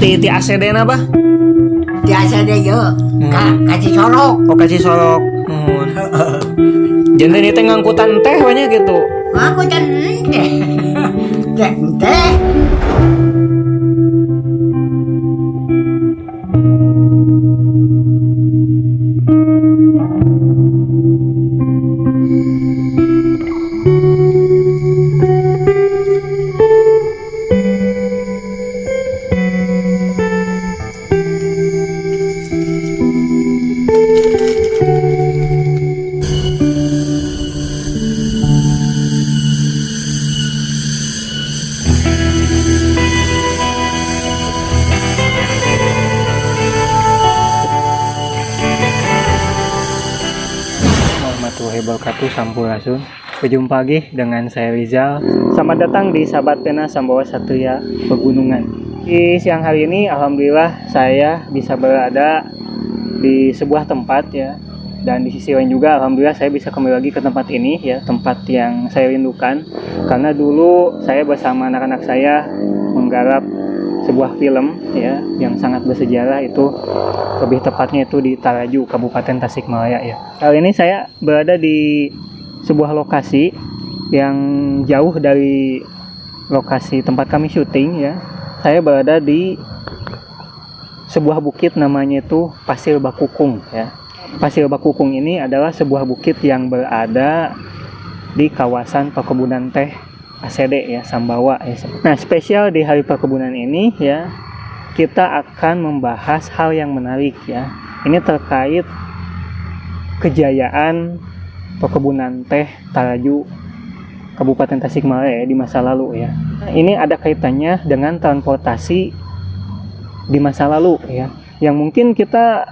ti ACD na ba? Biasa deh yo, kasih sorok. Oh kasih sorok. Jadi ini teh ngangkutan teh banyak gitu. Aku dan teh. Warahmatullahi wabarakatuh, sampurasun. Berjumpa lagi dengan saya Rizal. Selamat datang di Sahabat Pena Sambawa Satria Pegunungan. Di siang hari ini alhamdulillah saya bisa berada di sebuah tempat ya. Dan di sisi lain juga alhamdulillah saya bisa kembali lagi ke tempat ini ya, tempat yang saya rindukan. Karena dulu saya bersama anak-anak saya menggarap sebuah film ya yang sangat bersejarah, itu lebih tepatnya itu di Taraju, Kabupaten Tasikmalaya ya. Kali ini saya berada di sebuah lokasi yang jauh dari lokasi tempat kami syuting ya. Saya berada di sebuah bukit namanya itu Pasir Bakukung ya. Pasir Bakukung ini adalah sebuah bukit yang berada di kawasan perkebunan teh ACD ya, Sambawa ya. Nah, spesial di hari perkebunan ini ya, kita akan membahas hal yang menarik ya. Ini terkait kejayaan perkebunan teh Taraju Kabupaten Tasikmalaya ya, di masa lalu ya. Nah, ini ada kaitannya dengan transportasi di masa lalu ya, yang mungkin kita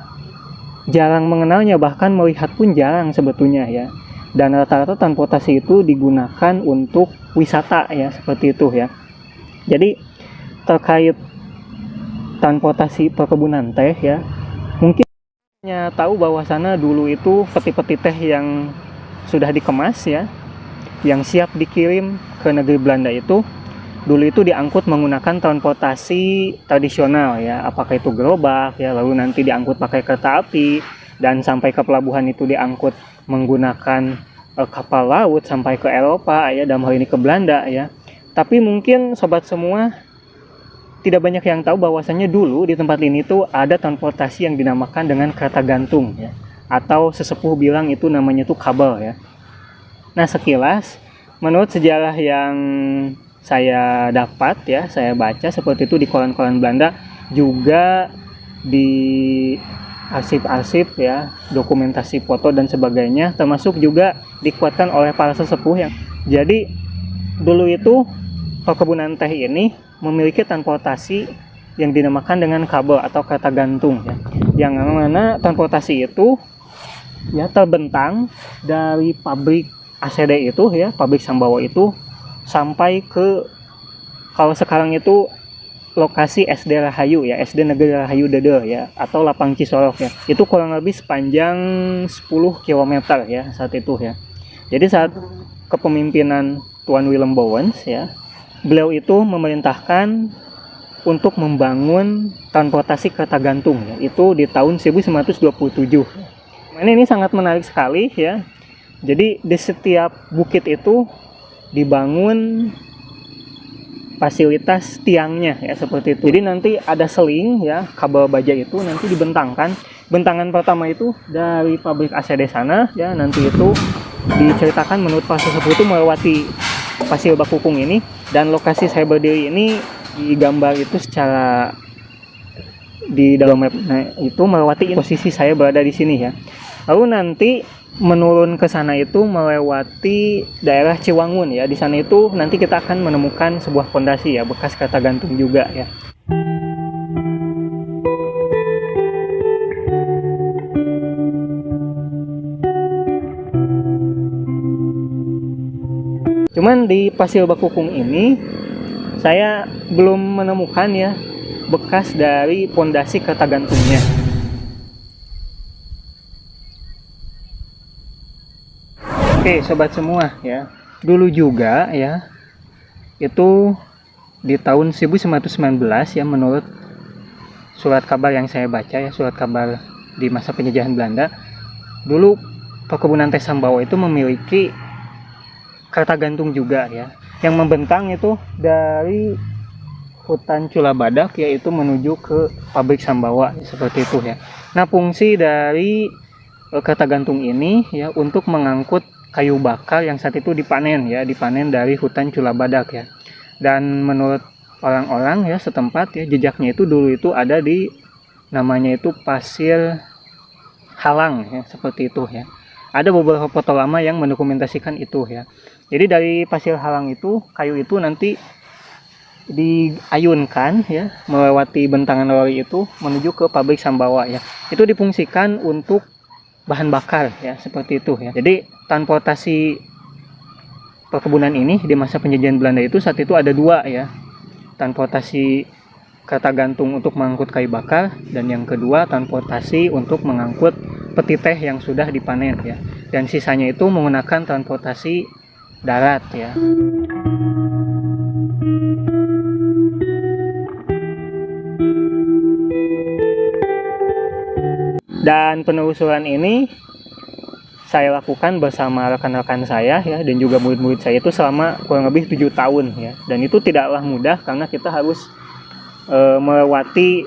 jarang mengenalnya, bahkan melihat pun jarang sebetulnya ya. Dan rata-rata transportasi itu digunakan untuk wisata ya, seperti itu ya. Jadi terkait transportasi perkebunan teh ya, mungkin hanya tahu bahwa sana dulu itu peti-peti teh yang sudah dikemas ya, yang siap dikirim ke negeri Belanda itu dulu itu diangkut menggunakan transportasi tradisional ya, apakah itu gerobak ya, lalu nanti diangkut pakai kereta api, dan sampai ke pelabuhan itu diangkut menggunakan kapal laut sampai ke Eropa ya, dalam hal ini ke Belanda ya. Tapi mungkin sobat semua tidak banyak yang tahu bahwasannya dulu di tempat ini tuh ada transportasi yang dinamakan dengan kereta gantung ya, atau sesepuh bilang itu namanya tuh kabel ya. Nah, sekilas menurut sejarah yang saya dapat ya, saya baca seperti itu di koran-koran Belanda, juga di arsip-arsip ya, dokumentasi foto dan sebagainya, termasuk juga dikuatkan oleh para sesepuh yang jadi dulu itu perkebunan teh ini memiliki transportasi yang dinamakan dengan kabel atau kereta gantung ya, yang mana transportasi itu ya terbentang dari pabrik ACD itu ya, pabrik Sambawa itu sampai ke, kalau sekarang itu lokasi SD Rahayu ya, SD Negeri Rahayu Dede ya, atau Lapang Cisorok ya. Itu kurang lebih sepanjang 10 km ya saat itu ya. Jadi saat kepemimpinan Tuan Willem Bouwens ya, beliau itu memerintahkan untuk membangun transportasi kereta gantung ya, itu di tahun 1927. Ini sangat menarik sekali ya. Jadi di setiap bukit itu dibangun fasilitas tiangnya ya, seperti itu. Jadi nanti ada seling ya, kabel baja itu nanti dibentangkan. Bentangan pertama itu dari pabrik ACD sana ya, nanti itu diceritakan menurut Pak Sesepuh itu melewati Pasir Bakukung ini, dan lokasi saya berdiri ini digambar itu secara di dalam map. Nah, itu melewati posisi saya berada di sini ya. Lalu nanti menurun ke sana itu melewati daerah Ciwangun ya. Di sana itu nanti kita akan menemukan sebuah pondasi ya, bekas kereta gantung juga ya. Cuman di Pasir Bakukung ini saya belum menemukan ya bekas dari pondasi kereta gantungnya. Oke sobat semua ya, dulu juga ya, itu di tahun 1919 ya, menurut surat kabar yang saya baca ya, surat kabar di masa penjajahan Belanda, dulu perkebunan teh Sambawa itu memiliki kerta gantung juga ya, yang membentang itu dari hutan Culabadak yaitu menuju ke pabrik Sambawa seperti itu ya. Nah, fungsi dari kerta gantung ini ya untuk mengangkut kayu bakar yang saat itu dipanen ya, dipanen dari hutan Culabadak ya. Dan menurut orang-orang ya setempat ya, jejaknya itu dulu itu ada di namanya itu Pasir Halang ya, seperti itu ya. Ada beberapa foto lama yang mendokumentasikan itu ya. Jadi dari Pasir Halang itu kayu itu nanti diayunkan ya melewati bentangan lori itu menuju ke pabrik Sambawa ya. Itu difungsikan untuk bahan bakar ya, seperti itu ya. Jadi transportasi perkebunan ini di masa penjajahan Belanda itu saat itu ada dua ya. Transportasi kerta gantung untuk mengangkut kayu bakar, dan yang kedua transportasi untuk mengangkut peti teh yang sudah dipanen ya. Dan sisanya itu menggunakan transportasi darat ya. Dan penelusuran ini saya lakukan bersama rekan-rekan saya ya, dan juga murid-murid saya itu selama kurang lebih 7 tahun ya. Dan itu tidaklah mudah karena kita harus melewati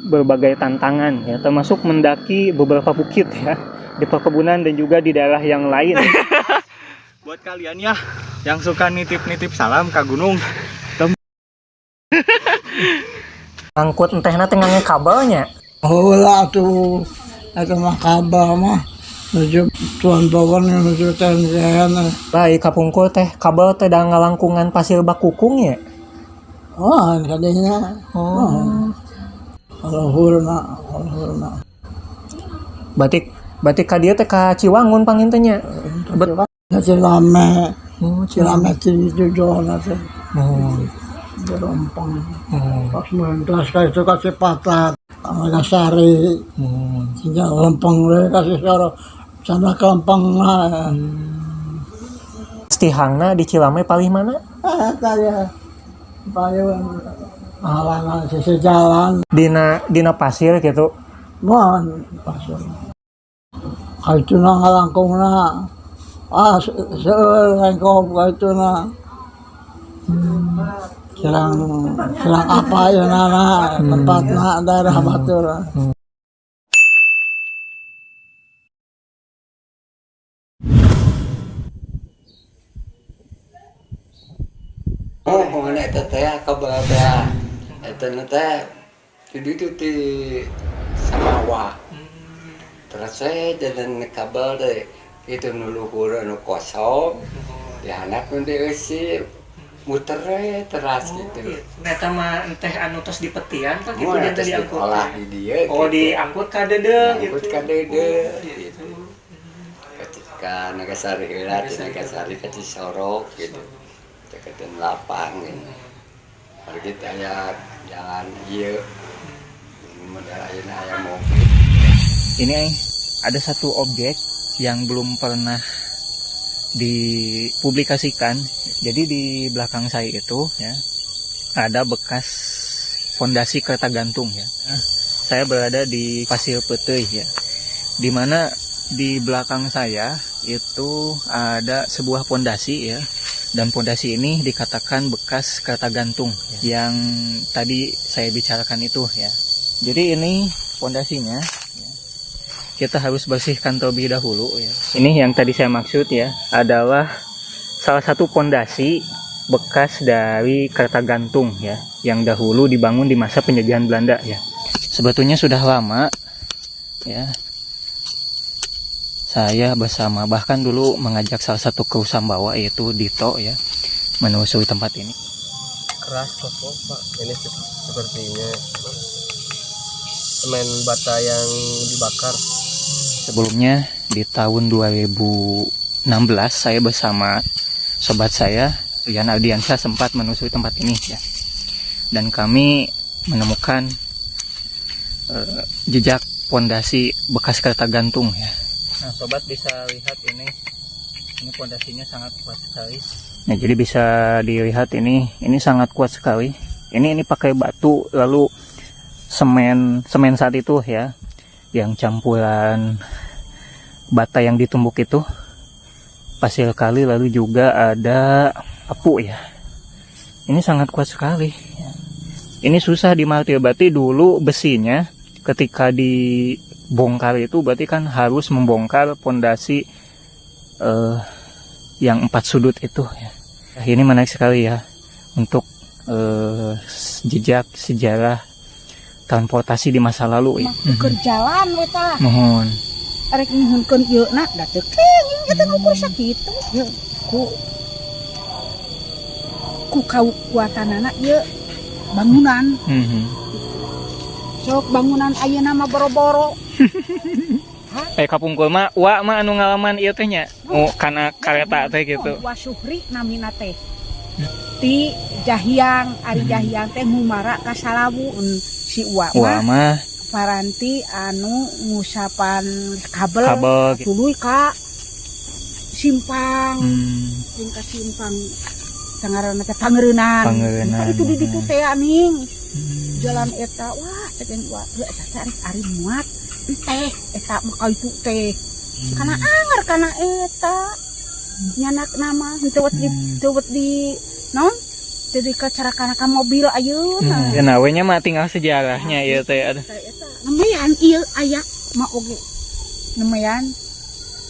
berbagai tantangan ya, termasuk mendaki beberapa bukit ya di perkebunan dan juga di daerah yang lain. Buat kalian ya yang suka nitip-nitip salam ke gunung, Angkut entehna tengahnya kabelnya. Oh lah tuh, itu mah kabar mah menuju Tuan Bawon menuju Tenjen. Baik kapungkur teh kabel teh da ngalangkungan pasir bakukung ya. Oh, kadinya. Oh. Kalau hurna. Batik ka dieu teh ka Ciwangun pangintenya. Cilame. Oh, Cilame itu jualan teh. Oh. Berompang. Pas mentas itu kasih patah. Nagasari. Tinggal lempeng deh kasih soro. Sana kelempeng lah. Stihangna di Cilame paling mana? Tanya. Payung halangan sisi jalan. Dina pasir gitu. Mohon pasir. Itu na ngalangkungna. Seueur lengkop itu na. Silang apa ya nana tempatna daerah batur. Oh, mana itu teh kabar teh. Itu teh itu di Sambawa. Terus saya dan kabar deh itu nuluhur anu kosong. Ya anak nanti isi muter teras gitu. Neta mah teh anu tos di petian kan gitu Mau jadi diangkut. olah di dia. Oh, gitu. diangkut ka deudeuh gitu. Angkut ka deudeuh gitu. Ketika Nagasari heula, Nagasari ka Cisorok gitu. Deketin lapang gitu. Pergi aya jalan ieu. Model ayeuna aya mobil. Ini ada satu objek yang belum pernah dipublikasikan. Jadi di belakang saya itu ya ada bekas fondasi kerta gantung ya. Saya berada di Pasir Peteuih ya. Dimana di belakang saya itu ada sebuah fondasi ya. Dan fondasi ini dikatakan bekas kerta gantung ya, yang tadi saya bicarakan itu ya. Jadi ini fondasinya ya. Kita harus bersihkan terlebih dahulu ya. Ini yang tadi saya maksud ya, adalah salah satu fondasi bekas dari kerta gantung ya, yang dahulu dibangun di masa penjajahan Belanda ya. Sebetulnya sudah lama ya. Saya bersama bahkan dulu mengajak salah satu kru Sambawa yaitu Dito ya menelusuri tempat ini. keras kok Pak. Ini sepertinya semen bata yang dibakar. Sebelumnya di tahun 2016 saya bersama sobat saya Rian Ardiansyah sempat menelusuri tempat ini ya. Dan kami menemukan jejak pondasi bekas kereta gantung ya. Nah, sobat bisa lihat ini pondasinya sangat kuat sekali. Nah, jadi bisa dilihat ini sangat kuat sekali. Ini pakai batu lalu semen saat itu ya, yang campuran bata yang ditumbuk itu, pasir kali, lalu juga ada apu ya. Ini sangat kuat sekali. Ini susah dimartir, berarti dulu besinya ketika dibongkar itu berarti kan harus membongkar pondasi yang 4 sudut itu ya. Ini menarik sekali ya untuk jejak sejarah transportasi di masa lalu ya. Keur jalan we tah. Mohon. Arek nyuhunkeun ieu na da teu kenging eta ngukur sakitu. Ku kuatanana ieu bangunan. Sok bangunan ayeuna mah boro-boro. Kapungkul mah wa mah anu ngalaman ieu teh nya. Oh, kana kareta teh gitu. Wa Syuhri namina teh. Ti Jahyang, Ari Jahyang teh ngumara ka Salawu si Wa mah paranti anu ngusapan kabel gitu. tuluy ka simpang. Jeung ka simpang sangaranna teh Pangeureunan. Itu di ditu teh aning. Jalan eta wah ceking wa eta cari ari muat teh eta mah kaitu teh. Kana anger kana eta. Nyanak nama teuwet di non jadi kecelakaan ka mobil ayeuna. Ya we nya mah tinggal sejarahnya ieu teh ada. Nemean ieu aya mah oge. Nemean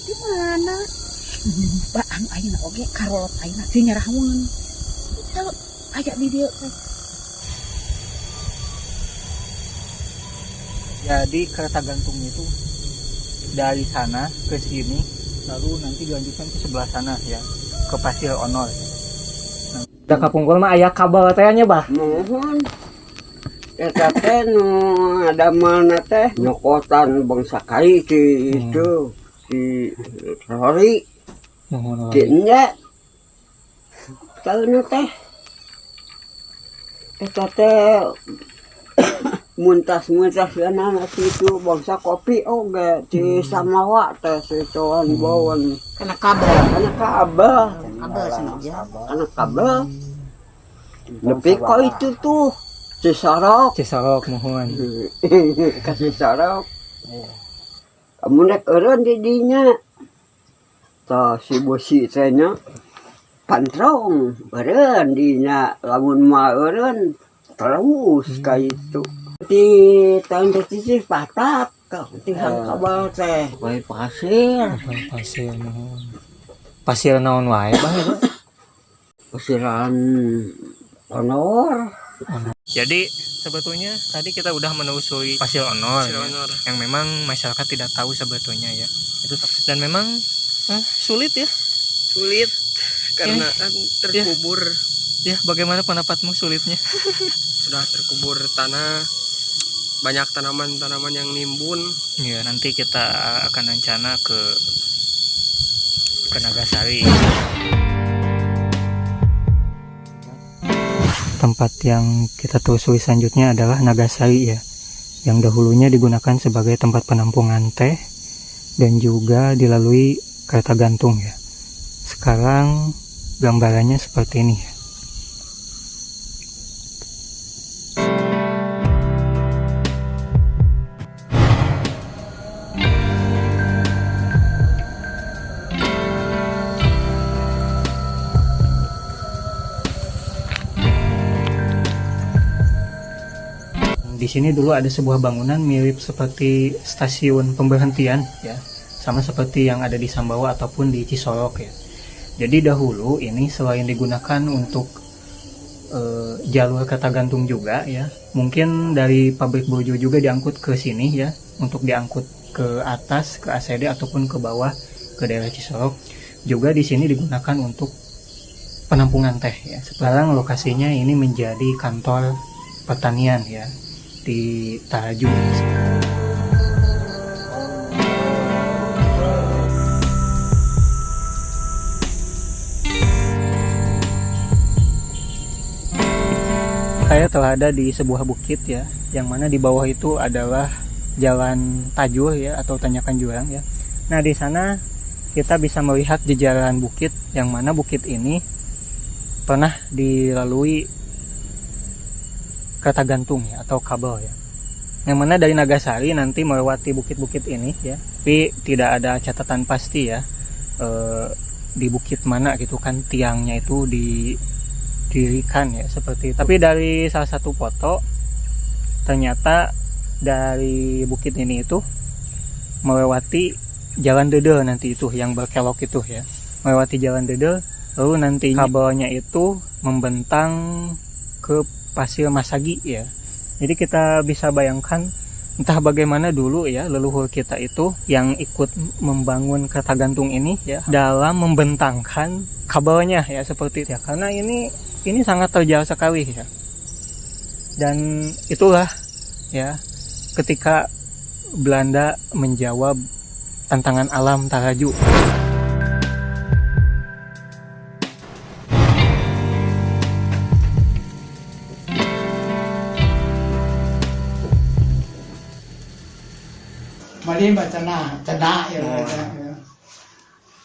di mana? Baan ayeuna oge karolot ayeuna teu nyarahweun. Teu aya di dieu teh. Jadi kereta gantung itu dari sana ke sini, lalu nanti dilanjutkan ke sebelah sana ya, ke Pasir Onor. Da kapungkul mah aya kabel teh nya bah. Mohon. Eta teh nu ada mana teh nyokotan bangsa kai ki itu si Rory. Mohon. Kayaknya tahu teh. Eta teh muntas-muntas kana situ bangsa kopi oge di Samawa teh situan bawon. Kana kabel. Kabel sengaja. Kana kabel. Lebih kok itu tuh Cisarok mohon. Ka Cisarok. Kamu nek eureun di dinya. Tah si bosi teh nya pantrong eureun dinya lamun mah eureun terus ka itu. Di tahun tertisih patat kau tinggal kabel teh wae pasir Mohon. Pasir naon wae bah itu? pasiran Onor. Jadi sebetulnya tadi kita udah menelusuri Pasir Onor, yang memang masyarakat tidak tahu sebetulnya ya. Itu dan memang sulit ya. Sulit karena kan terkubur. Ya, bagaimana pendapatmu sulitnya? Sudah terkubur tanah, banyak tanaman-tanaman yang nimbun. Ya, nanti kita akan rencana ke Nagasari. Tempat yang kita telusuri selanjutnya adalah Nagasari ya, yang dahulunya digunakan sebagai tempat penampungan teh dan juga dilalui kereta gantung ya. Sekarang gambarannya seperti ini ya. Di sini dulu ada sebuah bangunan mirip seperti stasiun pemberhentian ya, sama seperti yang ada di Sambawa ataupun di Cisolok ya. Jadi dahulu ini selain digunakan untuk jalur kereta gantung juga ya, mungkin dari pabrik Bojo juga diangkut ke sini ya, untuk diangkut ke atas ke ACD ataupun ke bawah ke daerah Cisolok. Juga di sini digunakan untuk penampungan teh ya. Sekarang lokasinya ini menjadi kantor pertanian ya di Taraju. Saya telah ada di sebuah bukit ya, yang mana di bawah itu adalah jalan tajur ya atau tanjakan jurang ya. Nah di sana kita bisa melihat jejaran bukit, yang mana bukit ini pernah dilalui kereta gantung ya atau kabel ya. yang mana dari Nagasari nanti melewati bukit-bukit ini ya, tapi tidak ada catatan pasti ya di bukit mana gitu kan tiangnya itu didirikan ya seperti itu. Tapi dari salah satu foto ternyata dari bukit ini itu melewati jalan dedel nanti itu yang berkelok itu ya, melewati jalan dedel, lalu nanti kabelnya itu membentang ke pasir Masagi ya. Jadi kita bisa bayangkan entah bagaimana dulu ya leluhur kita itu yang ikut membangun kereta gantung ini ya dalam membentangkan kabelnya ya seperti itu ya, karena ini sangat terjal sekali ya. Dan itulah ya ketika Belanda menjawab tantangan alam Taraju. Malimba tanah ya.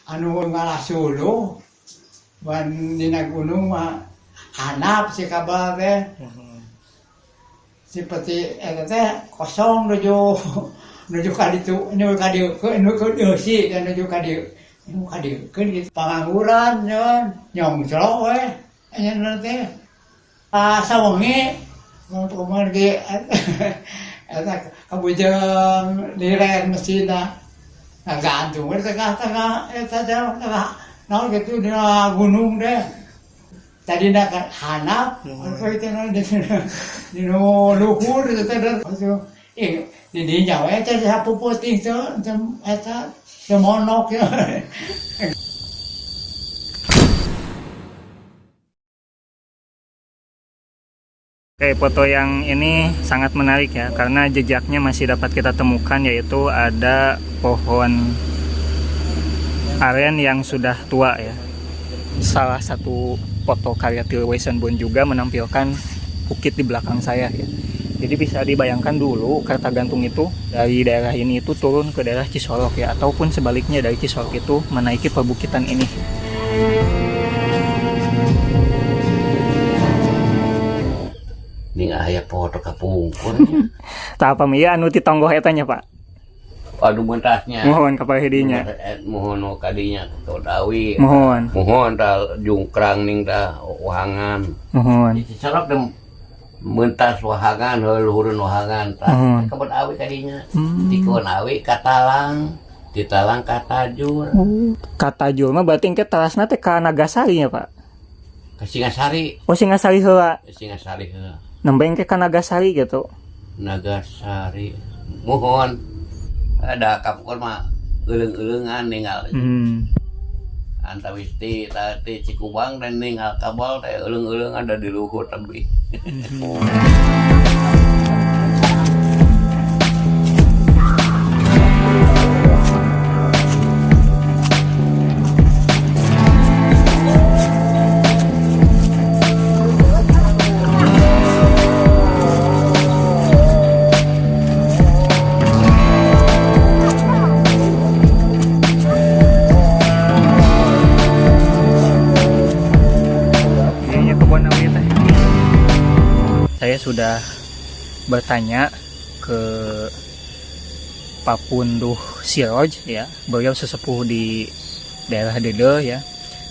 Anu ngalah Solo, wan dina gunung mah hanap si kabel teh. Seperti teh kosong nuju kaditu nu kadieu si dan nuju kadieu kan gitu pangangguran nyong celok we nya teh sawengi ngomong ge eta kabujang direng mesinna gantung di tengah-tengah eta tengah naon gitu di gunung deh tadi nak hanap apa itu di luhur itu teh di nyawa eta sapu putih teh eta semonok ya. Oke, foto yang ini sangat menarik ya, karena jejaknya masih dapat kita temukan, yaitu ada pohon aren yang sudah tua ya. Salah satu foto karya Til Wesenbun juga menampilkan bukit di belakang saya ya. Jadi bisa dibayangkan dulu kereta gantung itu dari daerah ini itu turun ke daerah Cisolok ya, ataupun sebaliknya dari Cisolok itu menaiki perbukitan ini. Ini nggak aya foto kapungkur. Tak apa ya anu ti tonggoh etanya Pak. Aduh mentasnya. Mohon kapal hidinya. Mohon kadinya to dawi. Mohon. Mohon ta jungkrang ning ta wahangan. Mohon. Dicolok dem mentas wahangan luhureun wahangan ta. Kebet awi kadinya. Dikeun awi katalang. Ditalang katajur. Katajur mah berarti engke talasna teh ka Nagasari ya Pak. Ka Singasari. Oh Singasari heula. Singasari heula. Nembeng ke Nagasari gitu. Nagasari. Mohon. Ada kapukor mah euleung-euleungan ninggal. Antawis ti tadi Cikubang dan ninggal kabel teh euleung-euleung ada di luhur tebih. Saya sudah bertanya ke Pak Punduh Siroj ya, beliau sesepuh di daerah Dede ya.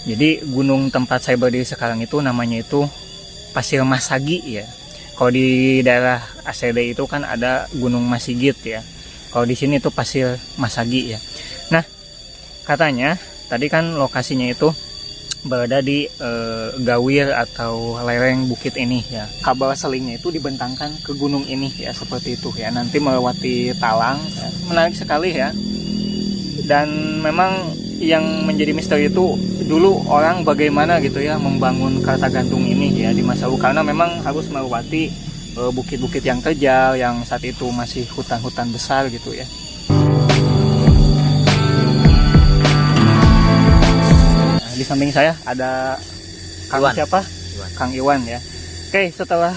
Jadi gunung tempat saya berdiri sekarang itu namanya itu Pasir Masagi ya. Kalau di daerah ACD itu kan ada Gunung Masigit ya. Kalau di sini itu Pasir Masagi ya. Nah, katanya tadi kan lokasinya itu berada di gawir atau lereng bukit ini ya. Kabel selingnya itu dibentangkan ke gunung ini ya, seperti itu ya. Nanti melewati talang ya. Menarik sekali ya. Dan memang yang menjadi misteri itu dulu orang bagaimana gitu ya membangun kereta gantung ini ya di masa lalu, karena memang harus melewati bukit-bukit yang terjal yang saat itu masih hutan-hutan besar gitu ya. Di samping saya ada Kang Iwan. Siapa? Iwan. Kang Iwan ya. Oke, setelah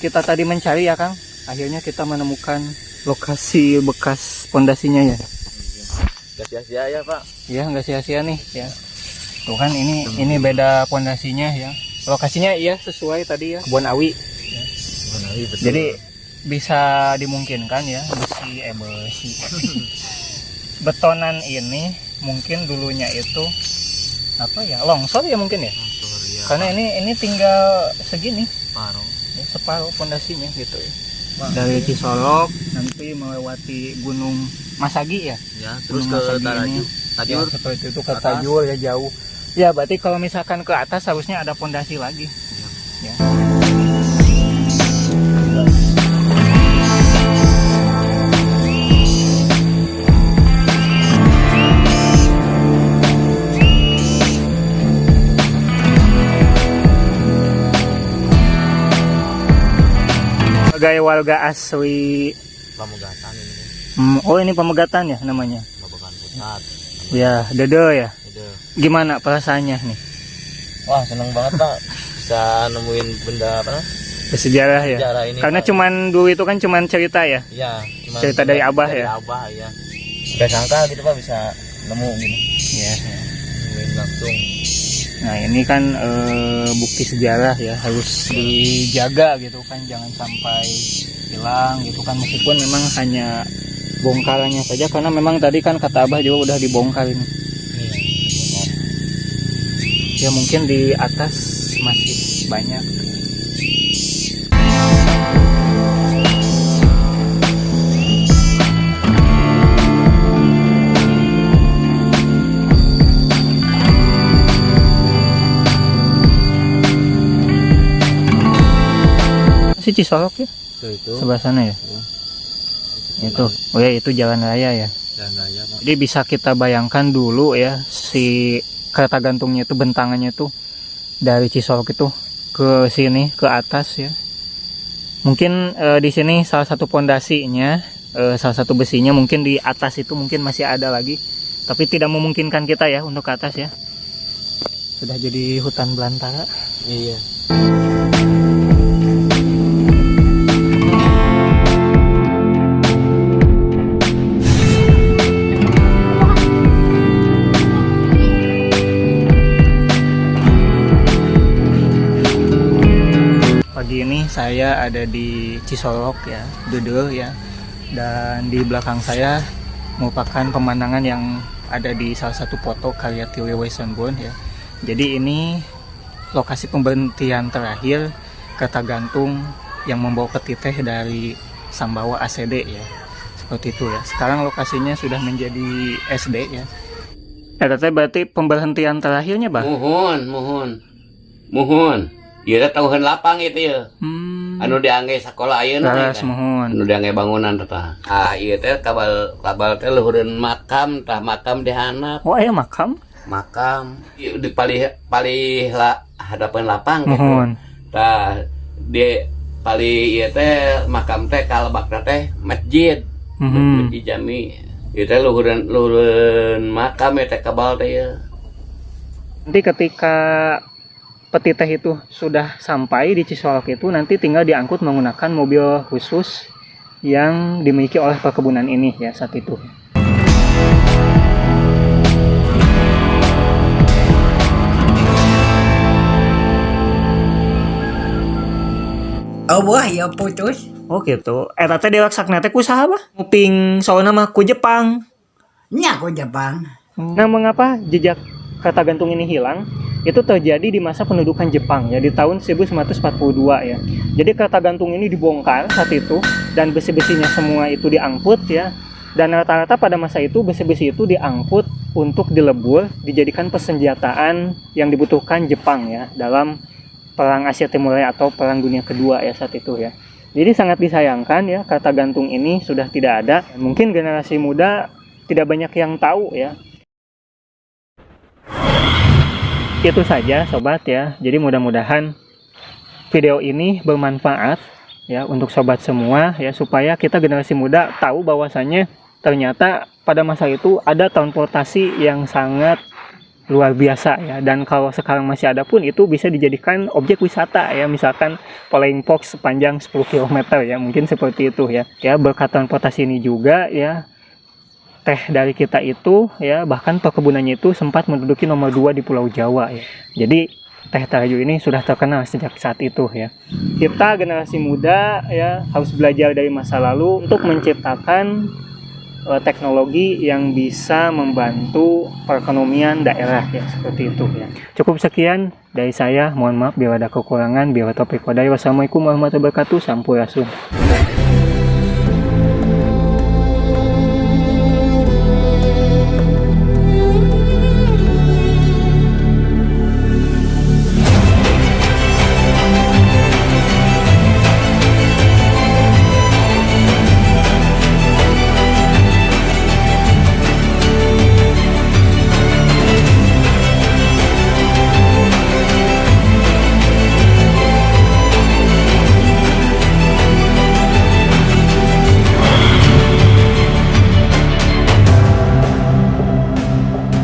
kita tadi mencari ya Kang, akhirnya kita menemukan lokasi bekas pondasinya ya. Gak sia-sia ya Pak. Ya, nggak sia-sia nih ya. Tuh kan ini beda pondasinya ya. Lokasinya iya sesuai tadi ya, Kebun Awi. Betul. Jadi bisa dimungkinkan ya besi betonan ini mungkin dulunya itu apa ya, longsor ya mungkin ya, karena ini tinggal segini ya, separuh pondasinya gitu ya. Dari Cisolok nanti melewati Gunung Masagi ya, terus Gunung ke Masagi ini. Tajur Ya, seperti itu ke Tajur ya, jauh ya. Berarti kalau misalkan ke atas harusnya ada pondasi lagi ya. Sebagai warga asli Pamugatan ini. oh ini Pamegatan ya namanya Babakan Pusat. ya, Dede ya. Itu. Gimana perasaannya nih? Wah, seneng banget Pak bisa nemuin benda apa? Bersejarah ya. Sejarah ini. Karena Pak. cuman dulu itu kan cuman cerita ya. Iya, cuman cerita dari Abah ya? Abah ya. Gak sangka gitu Pak bisa nemu gini. Ya. Nemuin langsung. Nah ini kan bukti sejarah ya, harus dijaga gitu kan, jangan sampai hilang gitu kan, meskipun memang hanya bongkarannya saja, karena memang tadi kan kata Abah juga udah dibongkar ini. Ya mungkin di atas masih banyak. Si Cisolok ya? Itu. Sebelah sana ya? Itu. Oh ya, itu jalan raya ya. Jalan raya Pak. Jadi bisa kita bayangkan dulu ya, si kereta gantungnya itu, bentangannya itu dari Cisolok itu ke sini, ke atas ya. Mungkin di sini salah satu pondasinya, salah satu besinya mungkin di atas itu mungkin masih ada lagi, tapi tidak memungkinkan kita ya untuk ke atas ya. Sudah jadi hutan belantara. Iya. Pagi ini saya ada di Cisolok ya, Dede ya, dan di belakang saya merupakan pemandangan yang ada di salah satu foto karya Tiwi Wesenbon ya. Jadi ini lokasi pemberhentian terakhir kereta gantung yang membawa peti teh dari Sambawa ACD ya, seperti itu ya. Sekarang lokasinya sudah menjadi SD ya. Teh berarti pemberhentian terakhirnya bah? Muhun. Iya tahuhan lapang itu ya. Anu diangge sekolah ayeuna Teras kan. mohon. Anu diangge bangunan tah. Ah ieu teh kabal teh luhureun makam tah, makam di handap. Oh aya makam? Makam ieu di palih hadapan lapang gitu. Mohon. Tah di palih ieu teh makam teh kalebakna teh masjid. Masjid Jami. Ieu teh luhureun makam teh kabal teh ya. Nanti ketika peti teh itu sudah sampai di Cisolok itu, nanti tinggal diangkut menggunakan mobil khusus yang dimiliki oleh perkebunan ini ya saat itu. Oh wah ya putus. Oh gitu. Eta teh dilaksanakeun teh ku saha bah? Nguping soalna mah ku Jepang. Nya ko Jepang. Nah, mengapa jejak kereta gantung ini hilang? Itu terjadi di masa pendudukan Jepang ya, di tahun 1942 ya. Jadi kereta gantung ini dibongkar saat itu dan besi-besinya semua itu diangkut ya. Dan rata-rata pada masa itu besi-besi itu diangkut untuk dilebur, dijadikan persenjataan yang dibutuhkan Jepang ya dalam Perang Asia Timur atau Perang Dunia Kedua ya saat itu ya. Jadi sangat disayangkan ya, kereta gantung ini sudah tidak ada. Mungkin generasi muda tidak banyak yang tahu ya. Itu saja sobat ya. Jadi mudah-mudahan video ini bermanfaat ya untuk sobat semua ya, supaya kita generasi muda tahu bahwasannya ternyata pada masa itu ada transportasi yang sangat luar biasa ya, dan kalau sekarang masih ada pun itu bisa dijadikan objek wisata ya, misalkan Poleng Pox sepanjang 10 km ya, mungkin seperti itu ya. Ya berkat transportasi ini juga ya, teh dari kita itu ya, bahkan perkebunannya itu sempat menduduki nomor 2 di Pulau Jawa ya. Jadi teh Tarayu ini sudah terkenal sejak saat itu ya. Kita generasi muda ya harus belajar dari masa lalu untuk menciptakan teknologi yang bisa membantu perekonomian daerah ya, seperti itu ya. Cukup sekian dari saya, mohon maaf bila ada kekurangan, bila topik wadai. Wassalamualaikum warahmatullahi wabarakatuh. Sampurasun.